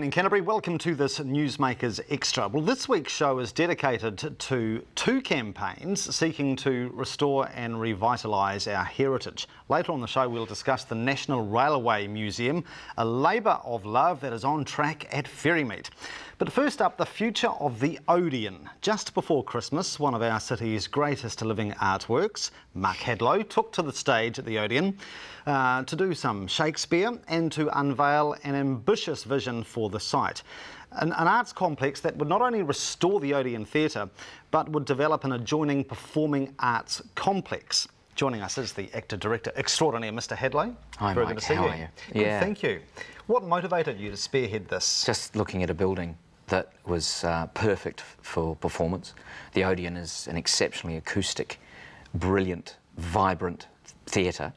evening, Canterbury. Welcome to this Newsmakers Extra. Well, this week's show is dedicated to two campaigns seeking to restore and revitalise our heritage. Later on the show, we'll discuss the National Railway Museum, a labour of love that is on track at Ferrymead. But first up, the future of the Odeon. Just before Christmas, one of our city's greatest living artworks, Mark Hadlow, took to the stage at the Odeon to do some Shakespeare and to unveil an ambitious vision for the site. An arts complex that would not only restore the Odeon Theatre, but would develop an adjoining performing arts complex. Joining us is the actor-director extraordinaire, Mr. Hadlow. Hi, Very Mike. good to see How you. are you? Good, Yeah. thank you. What motivated you to spearhead this? Just looking at a building that was perfect for performance. The Odeon is an exceptionally acoustic, brilliant, vibrant theatre.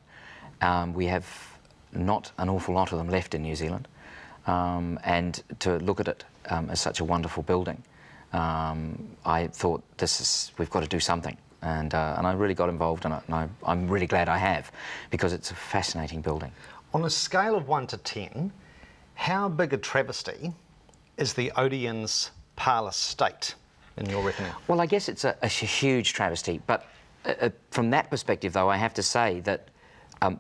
We have not an awful lot of them left in New Zealand, and to look at it as such a wonderful building, I thought we've got to do something. And I really got involved in it, and I'm really glad I have, because it's a fascinating building. On a scale of 1 to 10, how big a travesty is the Odeon's parlour state, in your reckoning? Well, I guess it's a huge travesty, but from that perspective, though, I have to say that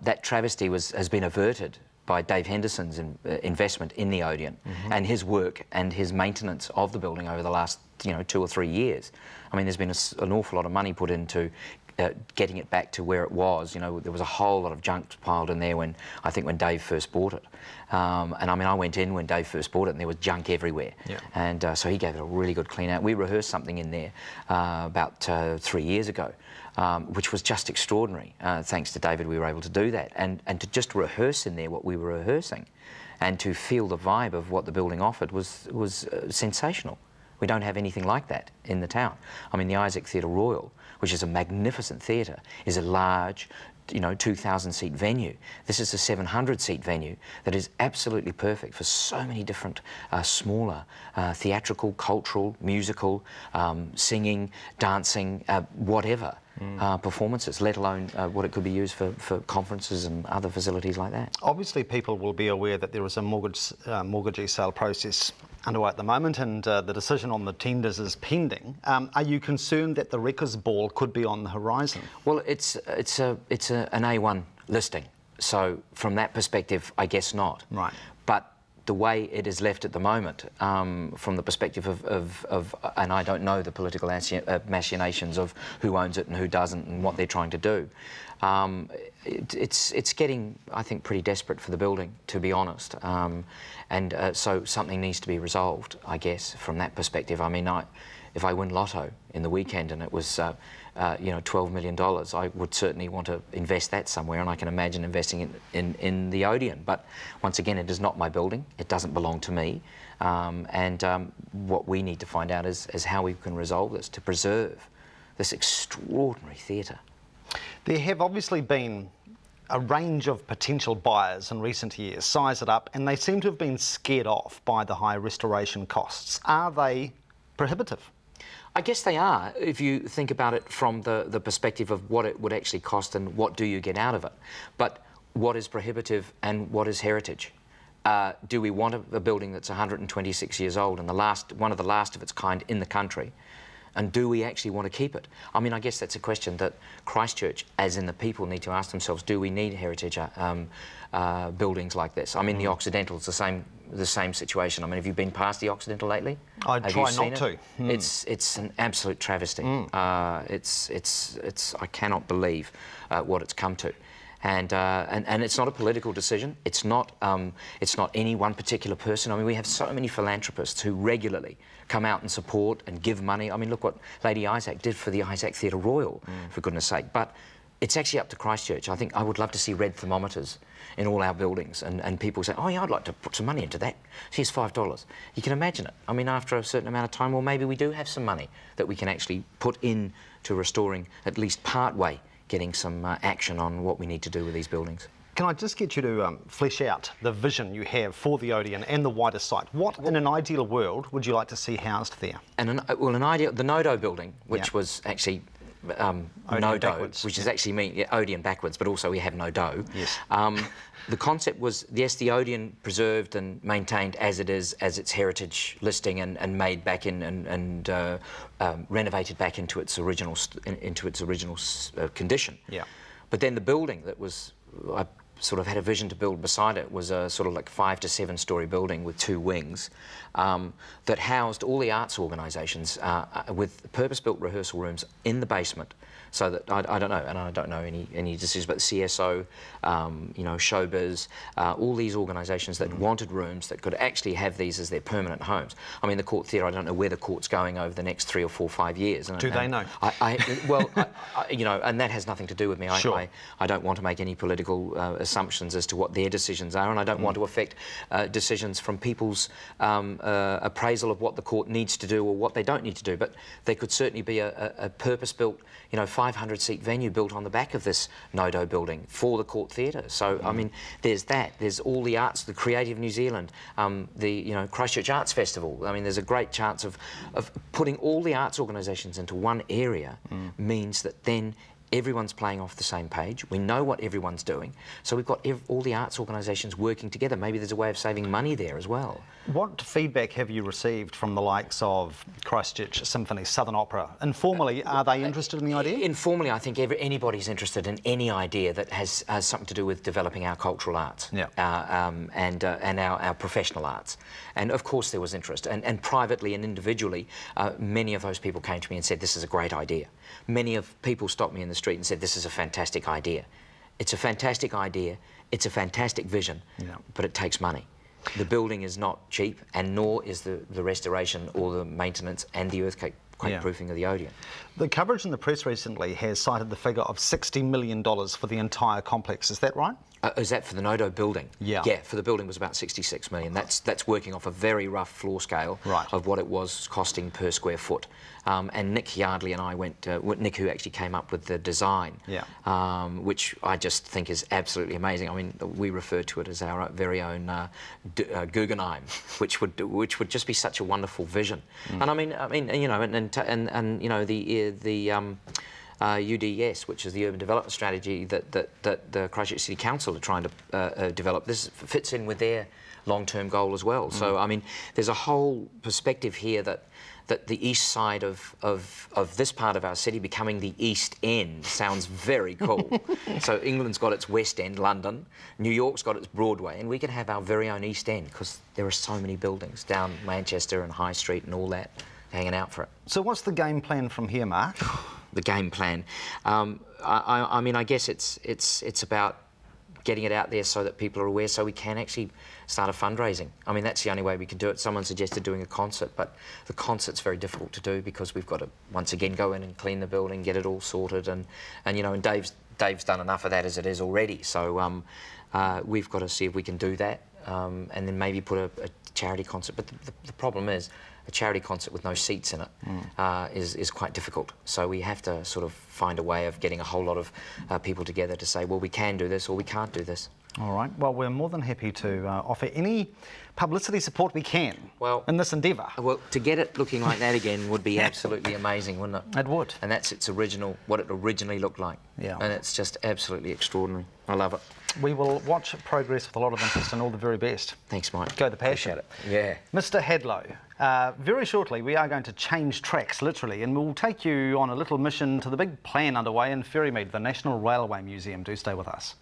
that travesty has been averted by Dave Henderson's investment in the Odeon, and his work and his maintenance of the building over the last 2 or 3 years. I mean, there's been an awful lot of money put into getting it back to where it was. There was a whole lot of junk piled in there when Dave first bought it. And I mean, I went in when Dave first bought it and there was junk everywhere. Yeah. And so he gave it a really good clean out. We rehearsed something in there about 3 years ago, which was just extraordinary. Thanks to David, we were able to do that. And to just rehearse in there what we were rehearsing and to feel the vibe of what the building offered was sensational. We don't have anything like that in the town. I mean, the Isaac Theatre Royal, which is a magnificent theatre, is a large, 2,000-seat venue. This is a 700-seat venue that is absolutely perfect for so many different smaller theatrical, cultural, musical, singing, dancing, whatever. Performances, let alone what it could be used for conferences and other facilities like that. Obviously, people will be aware that there is a mortgagee sale process underway at the moment, and the decision on the tenders is pending. Are you concerned that the Wreckers Ball could be on the horizon? Well, it's an A1 listing, so from that perspective, I guess not. Right. But the way it is left at the moment, from the perspective of and I don't know the political machinations of who owns it and who doesn't and what they're trying to do, it's getting, I think, pretty desperate for the building, to be honest. So something needs to be resolved, I guess, from that perspective. I mean, if I win lotto in the weekend and it was $12 million, I would certainly want to invest that somewhere, and I can imagine investing it in the Odeon. But once again, it is not my building. It doesn't belong to me. What we need to find out is how we can resolve this to preserve this extraordinary theatre. There have obviously been a range of potential buyers in recent years size it up, and they seem to have been scared off by the high restoration costs. Are they prohibitive? I guess they are, if you think about it from the perspective of what it would actually cost and what do you get out of it. But what is prohibitive and what is heritage? Do we want a building that's 126 years old and one of the last of its kind in the country? And do we actually want to keep it? I mean, I guess that's a question that Christchurch, as in the people, need to ask themselves. Do we need heritage buildings like this? I mean, the Occidental's the same situation. I mean, have you been past the Occidental lately? I try not to. It's an absolute travesty. I cannot believe what it's come to. And it's not a political decision. It's not any one particular person. I mean, we have so many philanthropists who regularly come out and support and give money. I mean, look what Lady Isaac did for the Isaac Theatre Royal, for goodness sake. But it's actually up to Christchurch. I think I would love to see red thermometers in all our buildings, and people say, oh yeah, I'd like to put some money into that. Here's $5. You can imagine it. I mean, after a certain amount of time, well, maybe we do have some money that we can actually put into restoring, at least part way, getting some action on what we need to do with these buildings. Can I just get you to flesh out the vision you have for the Odeon and the wider site? What, in an ideal world, would you like to see housed there? The Nodo building, which was actually no dough, backwards. which is actually mean Odeon backwards, but also we have no dough. Yes. The concept was, yes, the Odeon preserved and maintained as it is, as its heritage listing, and made back in and renovated back into its original condition. Yeah. But then the building that was, I sort of had a vision to build beside it, was a sort of like 5 to 7 story building with 2 wings that housed all the arts organisations with purpose-built rehearsal rooms in the basement. So that I don't know, and I don't know any decisions, but the CSO, you know, Showbiz, all these organisations that wanted rooms that could actually have these as their permanent homes. I mean, the Court Theatre, I don't know where the court's going over the next 3 or 4, 5 years. Do they know? Well, you know, and that has nothing to do with me. Sure. I don't want to make any political assumptions as to what their decisions are, and I don't want to affect decisions from people's appraisal of what the court needs to do or what they don't need to do. But there could certainly be a purpose-built, you know, 500-seat venue built on the back of this no-do building for the Court Theatre. So, I mean, there's that. There's all the arts, the Creative New Zealand, the, you know, Christchurch Arts Festival. I mean, there's a great chance of putting all the arts organisations into one area means that then everyone's playing off the same page. We know what everyone's doing. So we've got all the arts organisations working together. Maybe there's a way of saving money there as well. What feedback have you received from the likes of Christchurch Symphony, Southern Opera? Informally, are they interested in the idea? Informally, I think anybody's interested in any idea that has something to do with developing our cultural arts, yeah. and our professional arts. And of course there was interest. And privately and individually, many of those people came to me and said, this is a great idea. Many of people stopped me in the street and said, this is a fantastic idea. It's a fantastic idea, it's a fantastic vision, yeah. but it takes money. The building is not cheap, and nor is the restoration or the maintenance and the earthquake-proofing of the Odeon. The coverage in the press recently has cited the figure of $60 million for the entire complex. Is that right? Is that for the no-do building? Yeah. Yeah, for the building was about 66 million. That's working off a very rough floor scale of what it was costing per square foot. And Nick Yardley and I went, Nick who actually came up with the design, which I just think is absolutely amazing. I mean, we refer to it as our very own Guggenheim, which would just be such a wonderful vision. And I mean, you know, and you know, the UDS, which is the Urban Development Strategy that the Christchurch City Council are trying to develop. This fits in with their long-term goal as well. So, I mean, there's a whole perspective here that the east side of this part of our city becoming the East End sounds very cool. So England's got its West End, London, New York's got its Broadway, and we could have our very own East End because there are so many buildings down Manchester and High Street and all that hanging out for it. So what's the game plan from here, Mark? The game plan. I mean, I guess it's about getting it out there so that people are aware, so we can actually start a fundraising. I mean, that's the only way we can do it. Someone suggested doing a concert, but the concert's very difficult to do because we've got to once again go in and clean the building, get it all sorted, and you know, and Dave's done enough of that as it is already. So we've got to see if we can do that, and then maybe put a charity concert. But the problem is, a charity concert with no seats in it is quite difficult. So we have to sort of find a way of getting a whole lot of people together to say, well, we can do this or we can't do this. All right. Well, we're more than happy to offer any publicity support we can in this endeavour. Well, to get it looking like that again would be absolutely amazing, wouldn't it? It would. And that's its original, what it originally looked like. Yeah. And it's just absolutely extraordinary. I love it. We will watch progress with a lot of interest and all the very best. Thanks, Mike. Go the passion. Appreciate it. Yeah. Mr. Hadlow, very shortly we are going to change tracks, literally, and we'll take you on a little mission to the big plan underway in Ferrymead, the National Railway Museum. Do stay with us.